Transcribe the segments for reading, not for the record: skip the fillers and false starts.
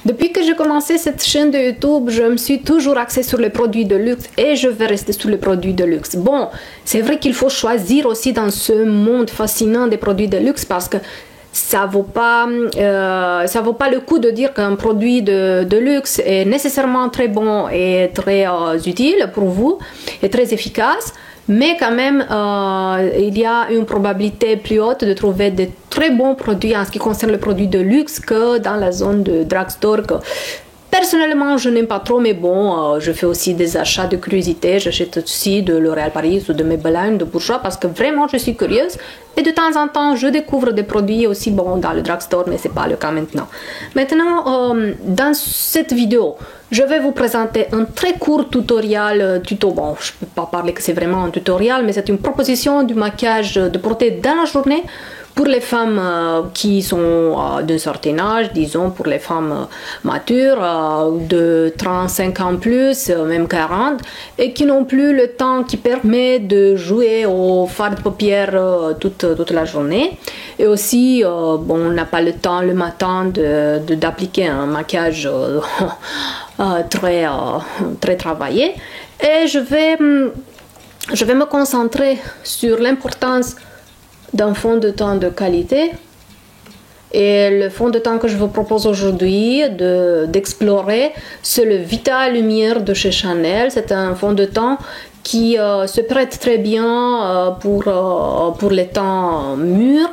Depuis que j'ai commencé cette chaîne de YouTube, je me suis toujours axée sur les produits de luxe et je vais rester sur les produits de luxe. Bon, c'est vrai qu'il faut choisir aussi dans ce monde fascinant des produits de luxe parce que ça vaut pas le coup de dire qu'un produit de luxe est nécessairement très bon et très utile pour vous et très efficace. Mais quand même, il y a une probabilité plus haute de trouver de très bons produits en ce qui concerne les produits de luxe que dans la zone de drugstore. Personnellement, je n'aime pas trop, mais bon, je fais aussi des achats de curiosité. J'achète aussi de L'Oréal Paris ou de Maybelline, de Bourjois, parce que vraiment, je suis curieuse. Et de temps en temps, je découvre des produits aussi bons dans le drugstore, mais ce n'est pas le cas maintenant. Maintenant, dans cette vidéo, je vais vous présenter un très court tutoriel, bon, je ne peux pas parler que c'est vraiment un tutoriel, mais c'est une proposition du maquillage de porter dans la journée pour les femmes qui sont d'un certain âge, disons pour les femmes matures, de 35 ans plus, même 40, et qui n'ont plus le temps qui permet de jouer au fard de paupières toute la journée. Et aussi, bon, on n'a pas le temps le matin d'appliquer un maquillage très travaillé. Et je vais me concentrer sur l'importance d'un fond de teint de qualité. Et le fond de teint que je vous propose aujourd'hui d'explorer, c'est le Vita Lumière de chez Chanel. C'est un fond de teint qui se prête très bien pour les teints mûrs,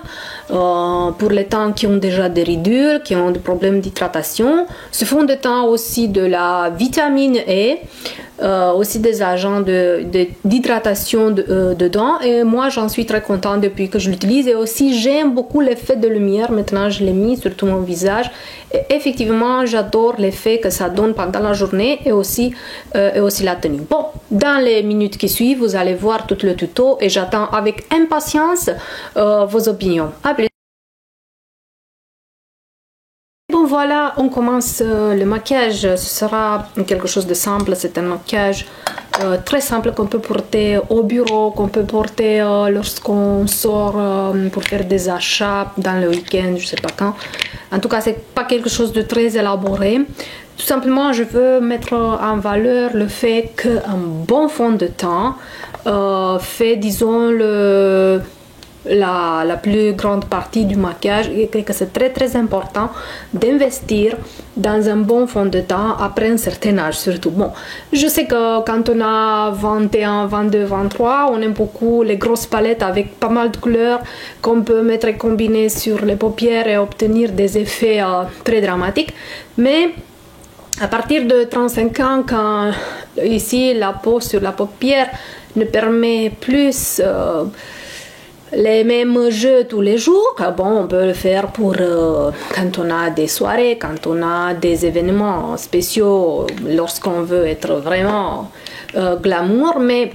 pour les teints qui ont déjà des ridules, qui ont des problèmes d'hydratation. Ce fond de teint aussi de la vitamine E, aussi des agents d'hydratation dedans, et moi j'en suis très contente depuis que je l'utilise. Et aussi j'aime beaucoup l'effet de lumière. Maintenant je l'ai mis sur tout mon visage et effectivement j'adore l'effet que ça donne pendant la journée et aussi la tenue. Bon, dans les minutes qui suivent vous allez voir tout le tuto et j'attends avec impatience vos opinions. À plus. Bon voilà, on commence le maquillage. Ce sera quelque chose de simple. C'est un maquillage très simple qu'on peut porter au bureau, qu'on peut porter lorsqu'on sort pour faire des achats dans le week-end, je sais pas quand. En tout cas, c'est pas quelque chose de très élaboré. Tout simplement, je veux mettre en valeur le fait qu'un bon fond de teint fait, disons, la plus grande partie du maquillage, et que c'est très important d'investir dans un bon fond de teint après un certain âge surtout. Bon, je sais que quand on a 21, 22, 23, on aime beaucoup les grosses palettes avec pas mal de couleurs qu'on peut mettre et combiner sur les paupières et obtenir des effets très dramatiques. Mais à partir de 35 ans, quand ici la peau sur la paupière ne permet plus les mêmes jeux tous les jours, bon, on peut le faire pour quand on a des soirées, quand on a des événements spéciaux, lorsqu'on veut être vraiment glamour, mais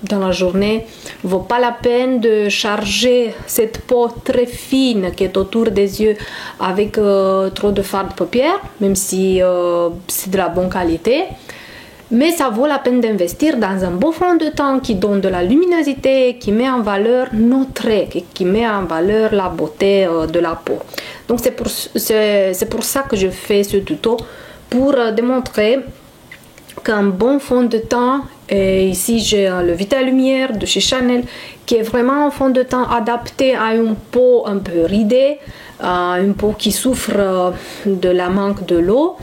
dans la journée, il ne vaut pas la peine de charger cette peau très fine qui est autour des yeux avec trop de fard de paupières, même si c'est de la bonne qualité. Mais ça vaut la peine d'investir dans un beau fond de teint qui donne de la luminosité, qui met en valeur nos traits, qui met en valeur la beauté de la peau. Donc c'est pour ça que je fais ce tuto, pour démontrer qu'un bon fond de teint, et ici j'ai le Vita Lumière de chez Chanel, qui est vraiment un fond de teint adapté à une peau un peu ridée, une peau qui souffre de la manque de l'eau.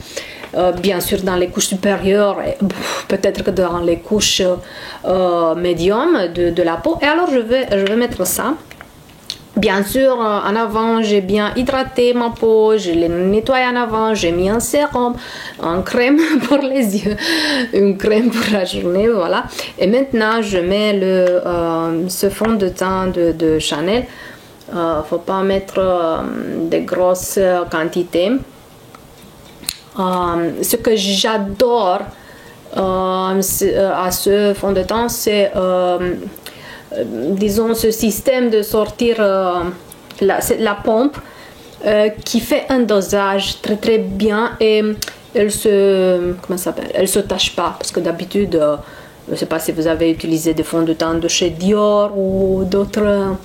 Bien sûr dans les couches supérieures, peut-être que dans les couches médium de la peau. Et alors je vais mettre ça. Bien sûr, en avant, j'ai bien hydraté ma peau, je l'ai nettoyé en avant, j'ai mis un sérum, une crème pour les yeux, une crème pour la journée, voilà. Et maintenant, je mets ce fond de teint de Chanel. Faut pas mettre des grosses quantités. Ce que j'adore à ce fond de teint, c'est disons ce système de sortir la pompe qui fait un dosage très bien, et elle se tâche pas, parce que d'habitude je ne sais pas si vous avez utilisé des fonds de teint de chez Dior ou d'autres,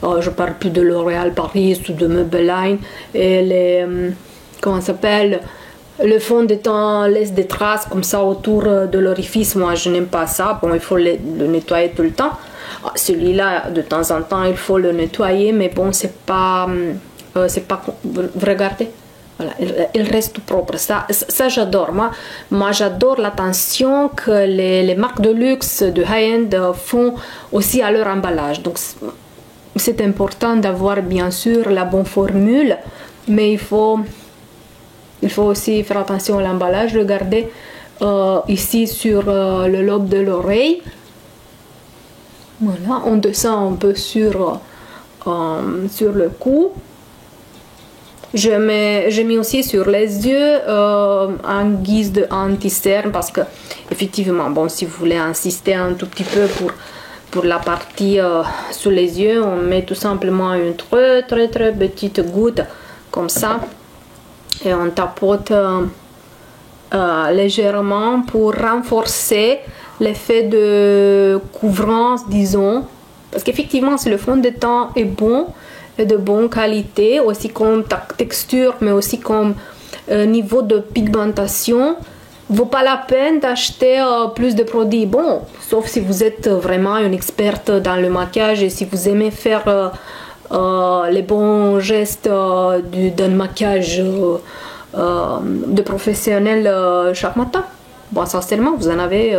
je parle plus de L'Oréal Paris ou de Maybelline, et les comment ça s'appelle, le fond de teint laisse des traces comme ça autour de l'orifice. Moi, je n'aime pas ça. Bon, il faut le nettoyer tout le temps. Celui-là, de temps en temps, il faut le nettoyer, mais bon, c'est pas regardez, voilà, il reste tout propre. Ça j'adore. Moi j'adore l'attention que les marques de luxe de high-end font aussi à leur emballage. Donc c'est important d'avoir bien sûr la bonne formule, mais il faut aussi faire attention à l'emballage. Regardez ici sur le lobe de l'oreille. Voilà, on descend un peu sur le cou. J'ai mis aussi sur les yeux en guise d'anti-cerne parce que effectivement, bon, si vous voulez insister un tout petit peu pour la partie sous les yeux, on met tout simplement une très petite goutte comme ça et on tapote légèrement pour renforcer l'effet de couvrance, disons, parce qu'effectivement si le fond de teint est bon et de bonne qualité, aussi comme texture mais aussi comme niveau de pigmentation, vaut pas la peine d'acheter plus de produits. Bon, sauf si vous êtes vraiment une experte dans le maquillage et si vous aimez faire les bons gestes d'un maquillage de professionnel chaque matin. Bon, essentiellement, vous avez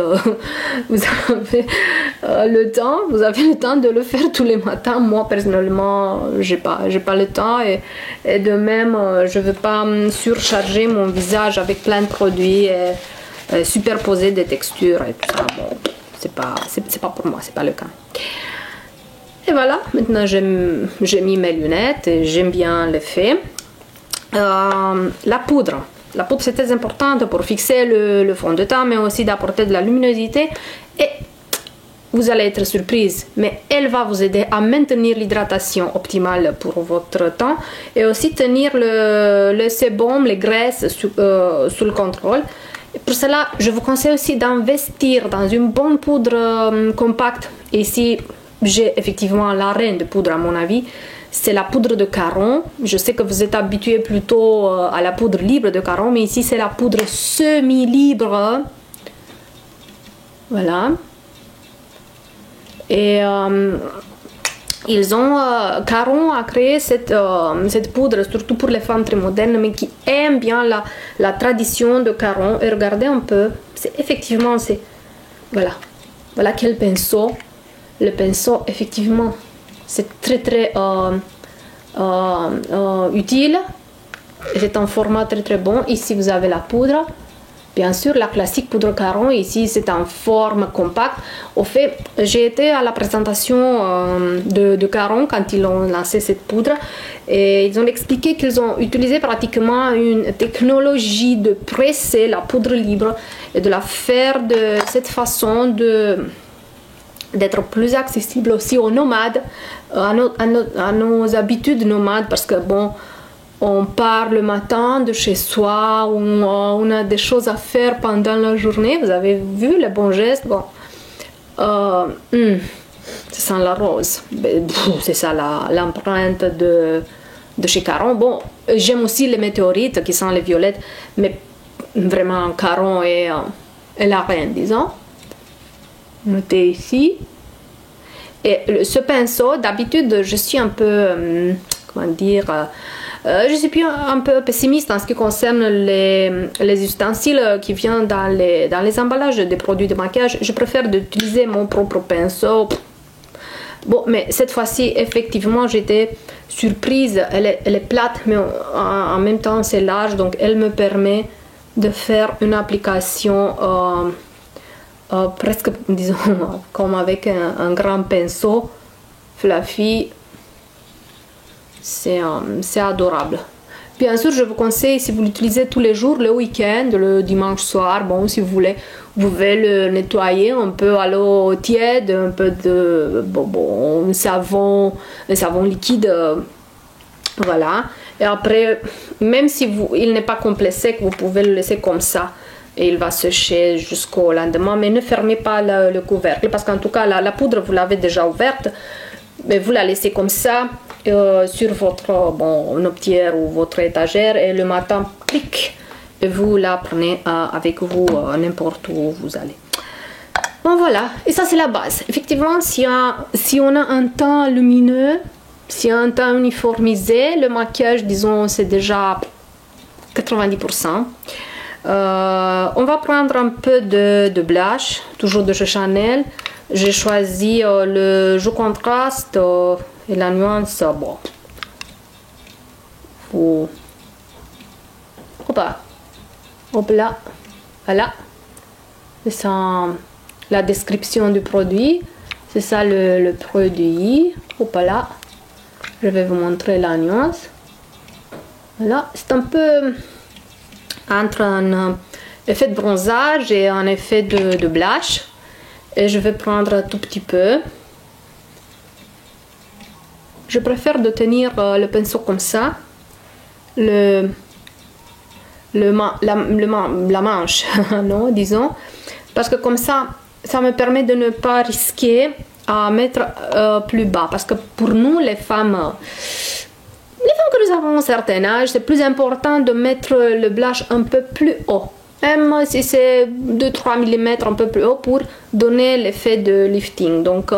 le temps, de le faire tous les matins. Moi, personnellement, j'ai pas le temps et de même, je veux pas surcharger mon visage avec plein de produits et superposer des textures et tout ça. Bon, c'est pas pour moi, c'est pas le cas. Et voilà, maintenant j'ai mis mes lunettes et j'aime bien l'effet. La poudre. La poudre, c'est très importante pour fixer le fond de teint, mais aussi d'apporter de la luminosité. Et vous allez être surprise, mais elle va vous aider à maintenir l'hydratation optimale pour votre teint et aussi tenir le sébum, les graisses sous le contrôle. Et pour cela, je vous conseille aussi d'investir dans une bonne poudre compacte. Et ici, j'ai effectivement la reine de poudre à mon avis. C'est la poudre de Caron. Je sais que vous êtes habitué plutôt à la poudre libre de Caron, mais ici c'est la poudre semi-libre. Voilà. Et Caron a créé cette poudre, surtout pour les femmes très modernes, mais qui aiment bien la tradition de Caron. Et regardez un peu, effectivement, voilà quel pinceau. Le pinceau, effectivement, c'est très utile. C'est un format très bon. Ici vous avez la poudre, bien sûr la classique poudre Caron. Ici c'est en forme compacte. Au fait, j'ai été à la présentation de Caron quand ils ont lancé cette poudre et ils ont expliqué qu'ils ont utilisé pratiquement une technologie de presser la poudre libre et de la faire de cette façon d'être plus accessible aussi aux nomades, à nos habitudes nomades, parce que bon, on part le matin de chez soi, on a des choses à faire pendant la journée. Vous avez vu les bons gestes. Bon, ça sent la rose, c'est ça l'empreinte de chez Caron. Bon, j'aime aussi les météorites qui sont les violettes, mais vraiment Caron est la reine, disons. Notez ici. Et ce pinceau, d'habitude, je suis un peu, comment dire, je suis un peu pessimiste en ce qui concerne les ustensiles qui viennent dans les emballages des produits de maquillage. Je préfère d'utiliser mon propre pinceau. Bon, mais cette fois-ci, effectivement, j'étais surprise. Elle est plate, mais en même temps, c'est large, donc elle me permet de faire une application presque, disons, comme avec un grand pinceau fluffy. C'est adorable. Bien sûr, je vous conseille, si vous l'utilisez tous les jours, le week-end, le dimanche soir, bon, si vous voulez, vous pouvez le nettoyer un peu à l'eau tiède, un peu de un savon liquide, voilà. Et après, même si il n'est pas complet sec, vous pouvez le laisser comme ça. Et il va sécher jusqu'au lendemain, mais ne fermez pas le couvercle parce qu'en tout cas la poudre vous l'avez déjà ouverte, mais vous la laissez comme ça sur votre optière ou votre étagère et le matin, clic, et vous la prenez avec vous n'importe où vous allez. Bon voilà, et ça c'est la base. Effectivement, si on a un teint lumineux, si on a un teint uniformisé, le maquillage, disons, c'est déjà 90%. On va prendre un peu de blush, toujours de chez Chanel. J'ai choisi le Joue Contraste et la nuance, bon. Hop là, voilà. C'est ça, la description du produit. C'est ça le produit. Hop là. Je vais vous montrer la nuance. Voilà, c'est un peu entre un effet de bronzage et un effet de blush. Et je vais prendre un tout petit peu. Je préfère de tenir le pinceau comme ça. La manche, non, disons. Parce que comme ça me permet de ne pas risquer à mettre plus bas. Parce que pour nous, les femmes que nous avons un certain âge, c'est plus important de mettre le blush un peu plus haut. Même si c'est 2-3 mm un peu plus haut pour donner l'effet de lifting. Donc,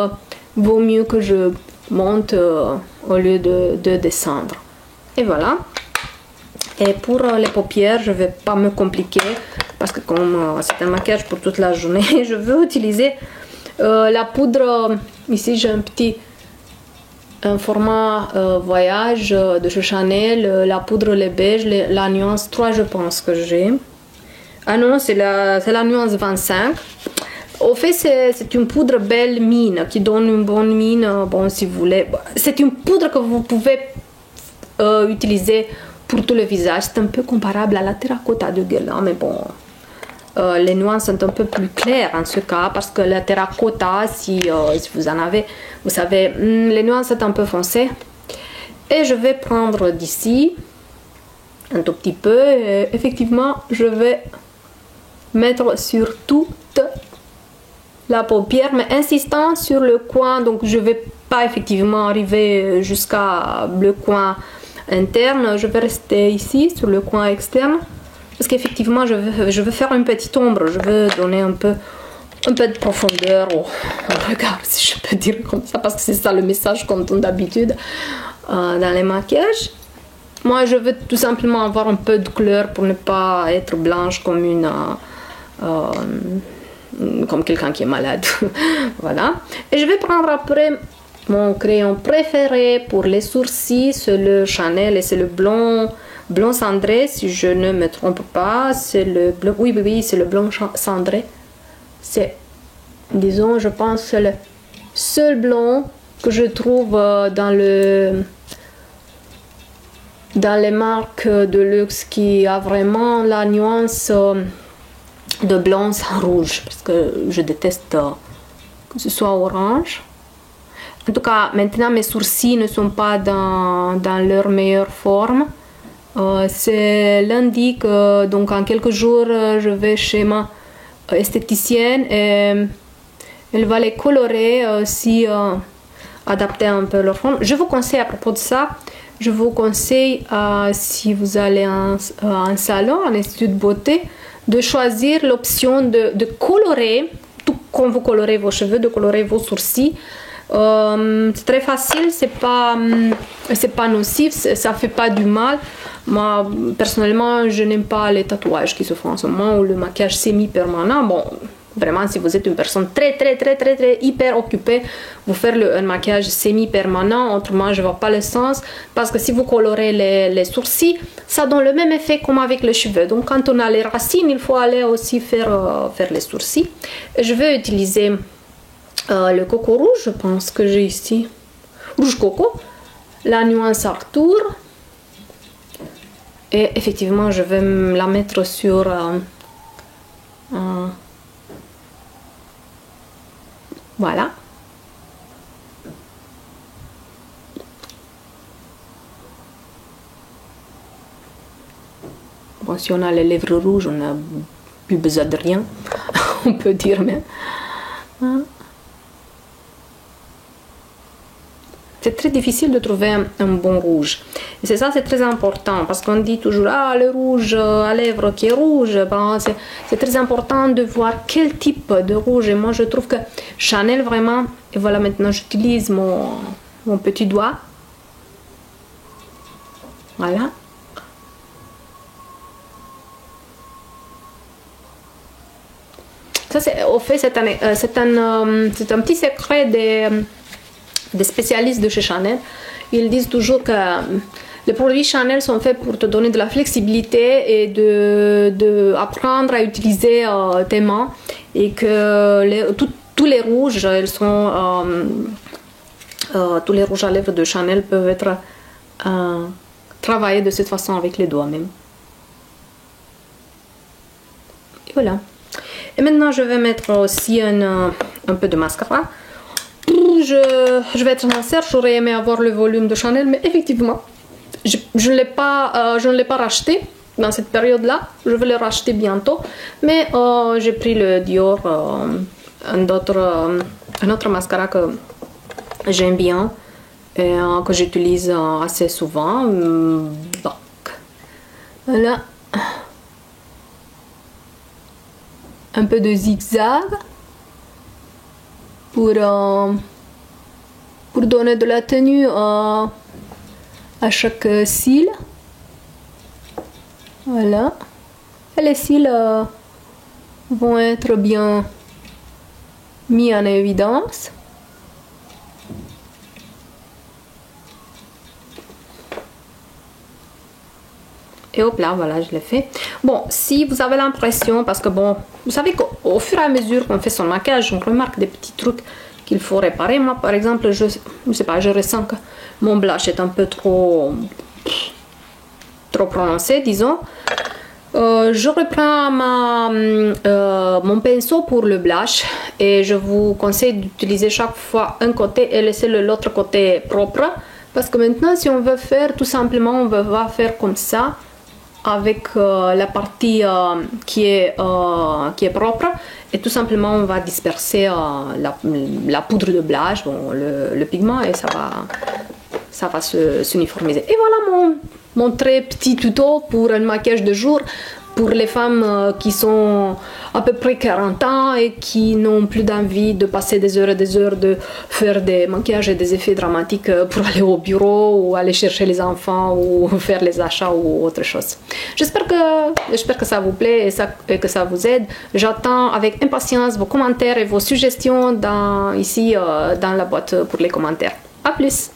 vaut mieux que je monte au lieu de descendre. Et voilà. Et pour les paupières, je ne vais pas me compliquer parce que comme c'est un maquillage pour toute la journée, je veux utiliser la poudre. Ici, j'ai un format voyage de chez Chanel, la poudre les beige, la nuance 3 je pense que j'ai. Ah non, c'est la nuance 25. Au fait, c'est une poudre belle mine qui donne une bonne mine. Bon, si vous voulez, c'est une poudre que vous pouvez utiliser pour tout le visage. C'est un peu comparable à la terracotta de Guerlain, mais bon, les nuances sont un peu plus claires en ce cas parce que la terracotta, si vous en avez, vous savez, les nuances sont un peu foncées. Et je vais prendre d'ici un tout petit peu. Et effectivement, je vais mettre sur toute la paupière, mais insistant sur le coin. Donc, je vais pas effectivement arriver jusqu'à le coin interne. Je vais rester ici sur le coin externe. Parce qu'effectivement, je veux faire une petite ombre. Je veux donner un peu de profondeur au regard, si je peux dire comme ça. Parce que c'est ça le message qu'on donne d'habitude dans les maquillages. Moi, je veux tout simplement avoir un peu de couleur pour ne pas être blanche comme comme quelqu'un qui est malade. Voilà. Et je vais prendre après mon crayon préféré pour les sourcils. C'est le Chanel et c'est le blond cendré, si je ne me trompe pas. C'est le bleu. Oui, c'est le blond cendré. C'est, disons, je pense, c'est le seul blond que je trouve dans les marques de luxe qui a vraiment la nuance de blanc sans rouge, parce que je déteste que ce soit orange. En tout cas, maintenant mes sourcils ne sont pas dans leur meilleure forme. C'est lundi que, donc en quelques jours, je vais chez ma esthéticienne et elle va les colorer aussi, adapter un peu leur forme. Je vous conseille à propos de ça, je vous conseille si vous allez à un salon, un institut de beauté, de choisir l'option de colorer, tout comme vous colorez vos cheveux, de colorer vos sourcils. C'est très facile, c'est pas nocif, ça fait pas du mal. Moi personnellement, je n'aime pas les tatouages qui se font en ce moment ou le maquillage semi-permanent. Bon, vraiment, si vous êtes une personne très hyper occupée, vous faire un maquillage semi-permanent, autrement je vois pas le sens, parce que si vous colorez les sourcils, ça donne le même effet comme avec les cheveux. Donc quand on a les racines, il faut aller aussi faire les sourcils. Je vais utiliser le coco rouge, je pense que j'ai ici rouge coco, la nuance Arthur, et effectivement je vais la mettre sur voilà. Bon, si on a les lèvres rouges, on n'a plus besoin de rien, on peut dire même. c'était très difficile de trouver un bon rouge. Et c'est ça, c'est très important parce qu'on dit toujours ah le rouge à lèvres qui est rouge. Ben, c'est très important de voir quel type de rouge. Et moi, je trouve que Chanel vraiment. Et voilà, maintenant j'utilise mon petit doigt. Voilà. Ça, au fait, c'est un petit secret des spécialistes de chez Chanel. Ils disent toujours que les produits Chanel sont faits pour te donner de la flexibilité et apprendre à utiliser tes mains. Et que tous les rouges, tous les rouges à lèvres de Chanel peuvent être travaillés de cette façon avec les doigts même. Et voilà. Et maintenant, je vais mettre aussi un peu de mascara. Je vais être sincère, j'aurais aimé avoir le volume de Chanel, mais effectivement, je ne l'ai pas racheté dans cette période-là. Je vais le racheter bientôt. Mais j'ai pris le Dior, un autre mascara que j'aime bien et que j'utilise assez souvent. Voilà. Un peu de zigzag pour donner de la tenue à chaque cils. Voilà. Et les cils vont être bien mis en évidence. Et hop là, voilà, je l'ai fait. Bon, si vous avez l'impression, parce que bon, vous savez qu'au fur et à mesure qu'on fait son maquillage, on remarque des petits trucs qu'il faut réparer. Moi, par exemple, je sais pas, je ressens que mon blush est un peu trop prononcé, disons. Je reprends mon pinceau pour le blush et je vous conseille d'utiliser chaque fois un côté et laisser l'autre côté propre. Parce que maintenant, si on veut faire, tout simplement, on va faire comme ça, avec la partie qui est propre, et tout simplement on va disperser la poudre de blush, bon, le pigment, et ça va s'uniformiser. Et voilà mon très petit tuto pour un maquillage de jour pour les femmes qui sont à peu près 40 ans et qui n'ont plus d'envie de passer des heures et des heures de faire des maquillages et des effets dramatiques pour aller au bureau ou aller chercher les enfants ou faire les achats ou autre chose. J'espère que ça vous plaît et que ça vous aide. J'attends avec impatience vos commentaires et vos suggestions ici dans la boîte pour les commentaires. A plus!